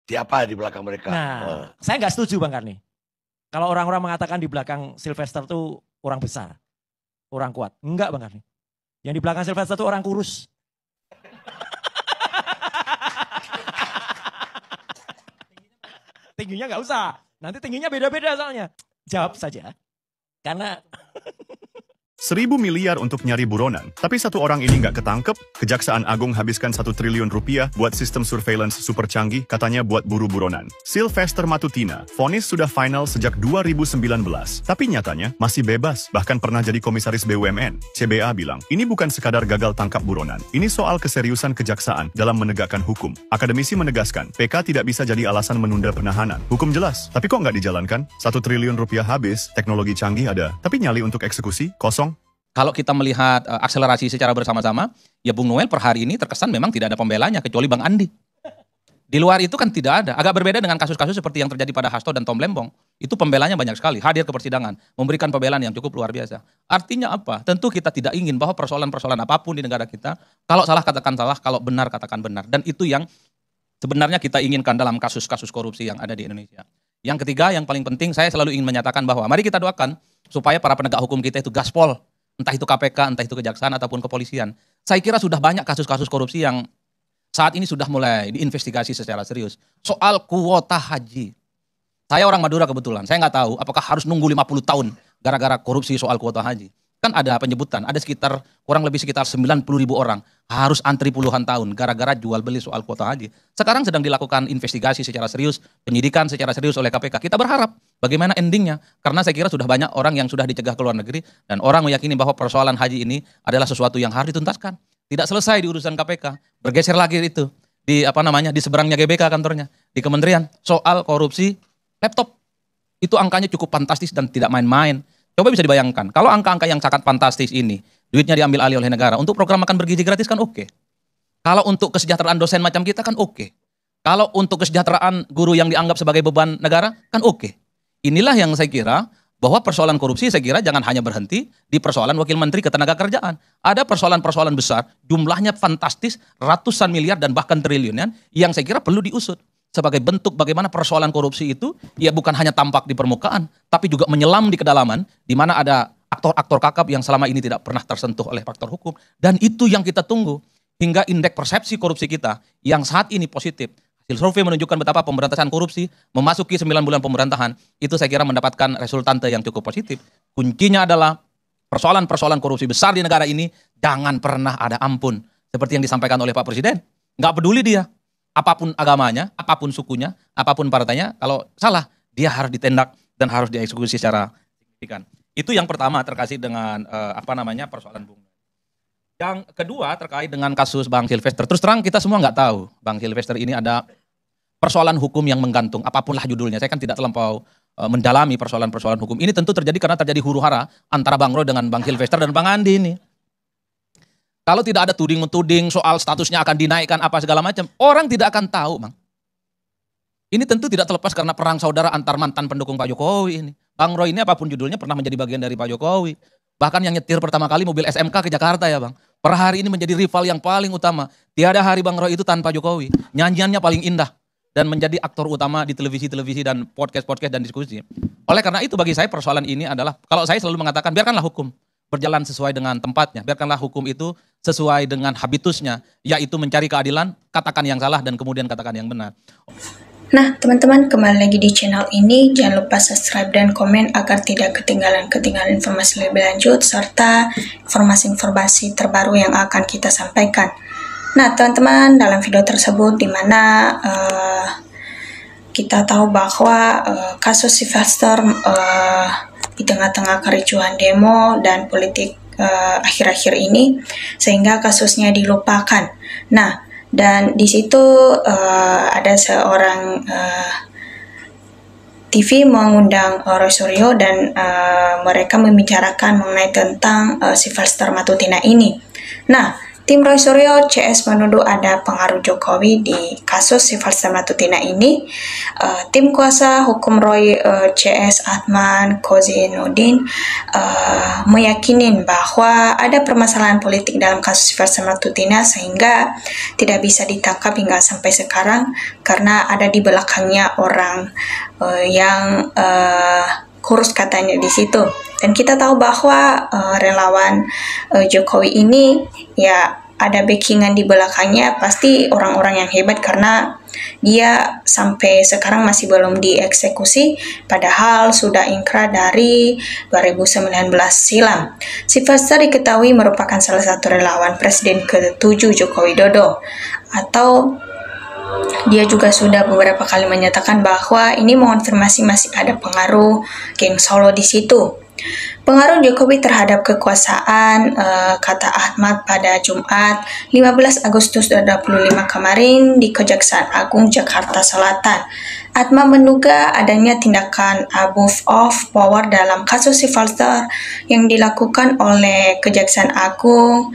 Siapa di belakang mereka? Nah, saya nggak setuju Bang Karni. Kalau orang-orang mengatakan di belakang Sylvester tuh orang besar, orang kuat. Enggak Bang Karni. Yang di belakang Sylvester tuh orang kurus. Tingginya nggak usah. Nanti tingginya beda-beda soalnya. Jawab saja. Karena 1.000 miliar untuk nyari buronan, tapi satu orang ini nggak ketangkep. Kejaksaan Agung habiskan 1 triliun rupiah buat sistem surveillance super canggih, katanya buat buru buronan. Sylvester Matutina, vonis sudah final sejak 2019, tapi nyatanya masih bebas, bahkan pernah jadi komisaris BUMN. CBA bilang, ini bukan sekadar gagal tangkap buronan, ini soal keseriusan kejaksaan dalam menegakkan hukum. Akademisi menegaskan, PK tidak bisa jadi alasan menunda penahanan. Hukum jelas, tapi kok nggak dijalankan? 1 triliun rupiah habis, teknologi canggih ada, tapi nyali untuk eksekusi, kosong. Kalau kita melihat akselerasi secara bersama-sama, ya Bung Noel per hari ini terkesan memang tidak ada pembelanya kecuali Bang Andi. Di luar itu kan tidak ada. Agak berbeda dengan kasus-kasus seperti yang terjadi pada Hasto dan Tom Lembong. Itu pembelanya banyak sekali, hadir ke persidangan, memberikan pembelaan yang cukup luar biasa. Artinya apa? Tentu kita tidak ingin bahwa persoalan-persoalan apapun di negara kita, kalau salah katakan salah, kalau benar katakan benar. Dan itu yang sebenarnya kita inginkan dalam kasus-kasus korupsi yang ada di Indonesia. Yang ketiga, yang paling penting, saya selalu ingin menyatakan bahwa mari kita doakan supaya para penegak hukum kita itu gaspol. Entah itu KPK, entah itu kejaksaan, ataupun kepolisian. Saya kira sudah banyak kasus-kasus korupsi yang saat ini sudah mulai diinvestigasi secara serius. Soal kuota haji. Saya orang Madura kebetulan, saya nggak tahu apakah harus nunggu 50 tahun gara-gara korupsi soal kuota haji. Kan ada penyebutan, ada sekitar kurang lebih sekitar 90.000 orang harus antri puluhan tahun gara-gara jual beli soal kuota haji. Sekarang sedang dilakukan investigasi secara serius, penyidikan secara serius oleh KPK. Kita berharap bagaimana endingnya, karena saya kira sudah banyak orang yang sudah dicegah ke luar negeri dan orang meyakini bahwa persoalan haji ini adalah sesuatu yang harus dituntaskan. Tidak selesai di urusan KPK, bergeser lagi itu di di seberangnya GBK kantornya, di kementerian soal korupsi laptop. Itu angkanya cukup fantastis dan tidak main-main. Coba bisa dibayangkan, kalau angka-angka yang sangat fantastis ini, duitnya diambil alih oleh negara, untuk program makan bergizi gratis kan oke. Kalau untuk kesejahteraan dosen macam kita kan oke. Kalau untuk kesejahteraan guru yang dianggap sebagai beban negara kan oke. Inilah yang saya kira, bahwa persoalan korupsi saya kira jangan hanya berhenti di persoalan wakil menteri ketenagakerjaan. Ada persoalan-persoalan besar, jumlahnya fantastis, ratusan miliar dan bahkan triliunan, yang saya kira perlu diusut. Sebagai bentuk bagaimana persoalan korupsi itu ya bukan hanya tampak di permukaan, tapi juga menyelam di kedalaman, di mana ada aktor-aktor kakap yang selama ini tidak pernah tersentuh oleh faktor hukum. Dan itu yang kita tunggu, hingga indeks persepsi korupsi kita yang saat ini positif. Hasil survei menunjukkan betapa pemberantasan korupsi memasuki 9 bulan pemerintahan, itu saya kira mendapatkan resultante yang cukup positif. Kuncinya adalah persoalan-persoalan korupsi besar di negara ini, jangan pernah ada ampun. Seperti yang disampaikan oleh Pak Presiden. Nggak peduli dia. Apapun agamanya, apapun sukunya, apapun partainya, kalau salah, dia harus ditendak dan harus dieksekusi secara signifikan. Itu yang pertama terkait dengan persoalan Bung. Yang kedua terkait dengan kasus Bang Sylvester. Terus terang kita semua nggak tahu Bang Sylvester ini ada persoalan hukum yang menggantung, apapunlah judulnya. Saya kan tidak terlampau mendalami persoalan-persoalan hukum. Ini tentu terjadi karena terjadi huru-hara antara Bang Roy dengan Bang Sylvester dan Bang Andi ini. Kalau tidak ada tuding-tuding soal statusnya akan dinaikkan apa segala macam, orang tidak akan tahu, Bang. Ini tentu tidak terlepas karena perang saudara antar mantan pendukung Pak Jokowi ini. Bang Roy ini apapun judulnya pernah menjadi bagian dari Pak Jokowi. Bahkan yang nyetir pertama kali mobil SMK ke Jakarta ya Bang. Per hari ini menjadi rival yang paling utama. Tiada hari Bang Roy itu tanpa Jokowi. Nyanyiannya paling indah. Dan menjadi aktor utama di televisi-televisi dan podcast-podcast dan diskusi. Oleh karena itu bagi saya persoalan ini adalah, kalau saya selalu mengatakan biarkanlah hukum berjalan sesuai dengan tempatnya. Biarkanlah hukum itu sesuai dengan habitusnya, yaitu mencari keadilan, katakan yang salah dan kemudian katakan yang benar. Nah, teman-teman, kembali lagi di channel ini. Jangan lupa subscribe dan komen agar tidak ketinggalan informasi lebih lanjut serta informasi-informasi terbaru yang akan kita sampaikan. Nah, teman-teman, dalam video tersebut di mana kita tahu bahwa kasus Sylvester di tengah-tengah kericuhan demo dan politik akhir-akhir ini, sehingga kasusnya dilupakan. Nah, dan di situ ada seorang TV mengundang Roy Suryo dan mereka membicarakan mengenai tentang Sylvester Matutina ini. Nah, Tim Roy Suryo CS menuduh ada pengaruh Jokowi di kasus Sylvester Matutina ini. Tim kuasa hukum Roy CS Ahmad Kozinuddin meyakini bahwa ada permasalahan politik dalam kasus Sylvester Matutina sehingga tidak bisa ditangkap hingga sampai sekarang karena ada di belakangnya orang yang kurus katanya di situ. Dan kita tahu bahwa relawan Jokowi ini ya ada backingan di belakangnya, pasti orang-orang yang hebat karena dia sampai sekarang masih belum dieksekusi padahal sudah ingkrah dari 2019 silam. Sylvester diketahui merupakan salah satu relawan Presiden ke-7 Joko Widodo, atau dia juga sudah beberapa kali menyatakan bahwa ini mengonfirmasi masih ada pengaruh geng Solo di situ. Pengaruh Jokowi terhadap kekuasaan, kata Ahmad pada Jumat 15 Agustus 2025 kemarin di Kejaksaan Agung Jakarta Selatan. Ahmad menduga adanya tindakan abuse of power dalam kasus Sylvester yang dilakukan oleh Kejaksaan Agung,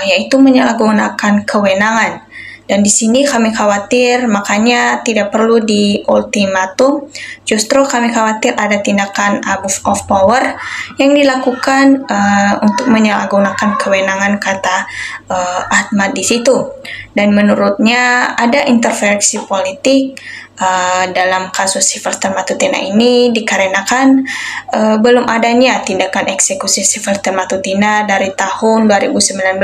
yaitu menyalahgunakan kewenangan. Dan di sini kami khawatir, makanya tidak perlu di ultimatum. Justru kami khawatir ada tindakan abuse of power yang dilakukan untuk menyalahgunakan kewenangan, kata Ahmad di situ. Dan menurutnya ada intervensi politik dalam kasus Sylvester Matutina ini dikarenakan belum adanya tindakan eksekusi Sylvester Matutina dari tahun 2019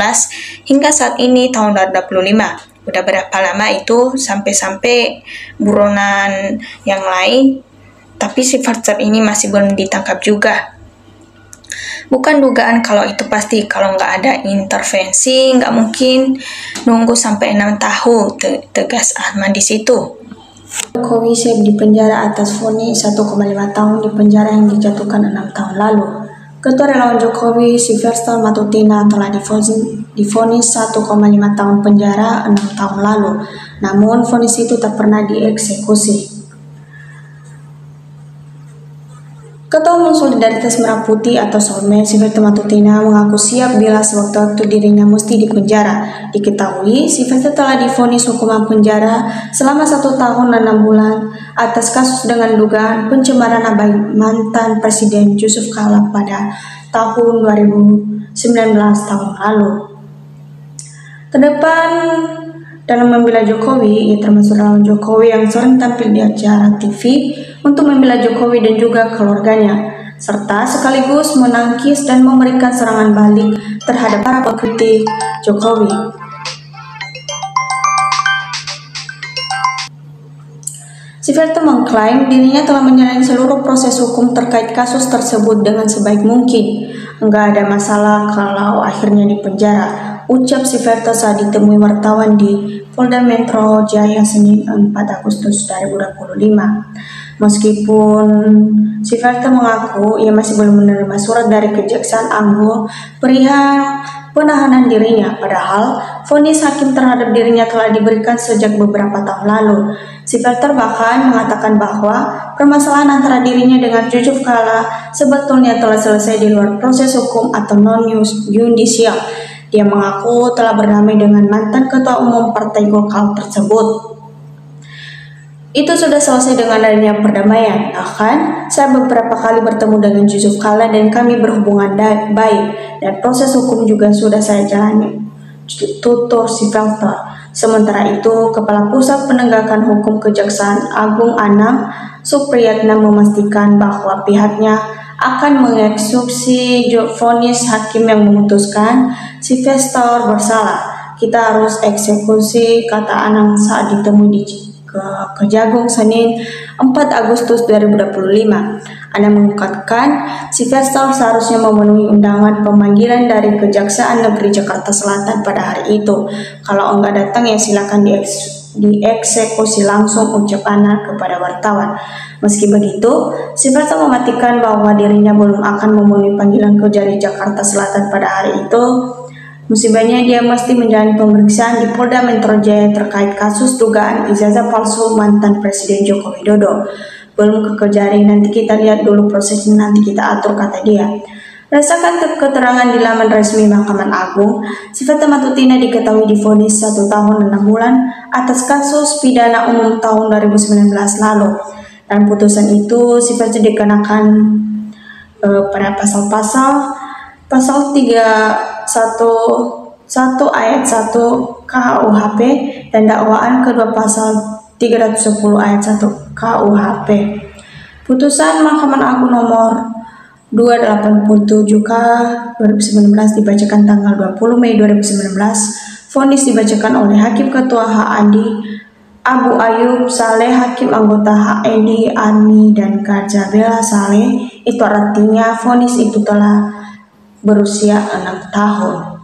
hingga saat ini tahun 2025. Udah berapa lama itu sampai buronan yang lain, tapi Sylvester ini masih belum ditangkap juga. Bukan dugaan kalau itu pasti, kalau nggak ada intervensi nggak mungkin nunggu sampai 6 tahun, tegas Ahmad di situ. Jokowi siap di penjara atas vonis 1,5 tahun di penjara yang dijatuhkan 6 tahun lalu. Ketua relawan Jokowi, Sylvester Matutina, telah divonis 1,5 tahun penjara 6 tahun lalu. Namun, vonis itu tak pernah dieksekusi. Ketua Umum Solidaritas Merah Putih atau Solmed, Sylvester Matutina, mengaku siap bila sewaktu-waktu dirinya mesti dipenjara. Diketahui, Sylvester telah divonis hukuman penjara selama 1 tahun 6 bulan atas kasus dengan dugaan pencemaran nama baik mantan Presiden Yusuf Kala pada tahun 2019 tahun lalu. Terdepan dalam membela Jokowi, ia termasuk relawan Jokowi yang sering tampil di acara TV untuk membela Jokowi dan juga keluarganya, serta sekaligus menangkis dan memberikan serangan balik terhadap para pengkritik Jokowi. Sylvester mengklaim dirinya telah menjalani seluruh proses hukum terkait kasus tersebut dengan sebaik mungkin. Enggak ada masalah kalau akhirnya dipenjara, ucap Sylvester saat ditemui wartawan di Polda Metro Jaya Senin 4 Agustus 2025. Meskipun Sylvester mengaku ia masih belum menerima surat dari Kejaksaan Agung perihal penahanan dirinya, padahal vonis hakim terhadap dirinya telah diberikan sejak beberapa tahun lalu. Sylvester bahkan mengatakan bahwa permasalahan antara dirinya dengan Yusuf Kala sebetulnya telah selesai di luar proses hukum atau non-yudisial. Dia mengaku telah berdamai dengan mantan ketua umum Partai Golkar tersebut. Itu sudah selesai dengan adanya perdamaian. Bahkan, saya beberapa kali bertemu dengan Yusuf Kala dan kami berhubungan baik, dan proses hukum juga sudah saya jalani, tutur Sylvester. Sementara itu, Kepala Pusat Penegakan Hukum Kejaksaan Agung Anang Supriyatna memastikan bahwa pihaknya akan mengeksekusi vonis hakim yang memutuskan Sylvester bersalah. Kita harus eksekusi, kata Anang saat ditemui di Kejagung Senin 4 Agustus 2025. Anang mengungkapkan Sylvester seharusnya memenuhi undangan pemanggilan dari Kejaksaan Negeri Jakarta Selatan pada hari itu. Kalau enggak datang ya silakan dieksekusi langsung, ucap Anang kepada wartawan. Meski begitu, Sylvester memastikan bahwa dirinya belum akan memenuhi panggilan kerja di Jakarta Selatan pada hari itu. Musibahnya dia mesti menjalani pemeriksaan di Polda Metro Jaya terkait kasus dugaan ijazah palsu mantan Presiden Joko Widodo. Belum ke Kejari, nanti kita lihat dulu prosesnya, nanti kita atur, kata dia. Berdasarkan keterangan di laman resmi Mahkamah Agung, Sifat Matutina diketahui divonis 1 tahun 6 bulan atas kasus pidana umum tahun 2019 lalu. Dan putusan itu sifatnya dikenakan pada pasal 311 ayat 1 KUHP dan dakwaan kedua pasal 310 ayat 1 KUHP. Putusan Mahkamah Agung nomor 287K 2019 dibacakan tanggal 20 Mei 2019. Vonis dibacakan oleh Hakim Ketua HAD Abu Ayub Saleh, Hakim Anggota HND Ani dan Kajabela Saleh. Itu artinya vonis itu telah berusia 6 tahun.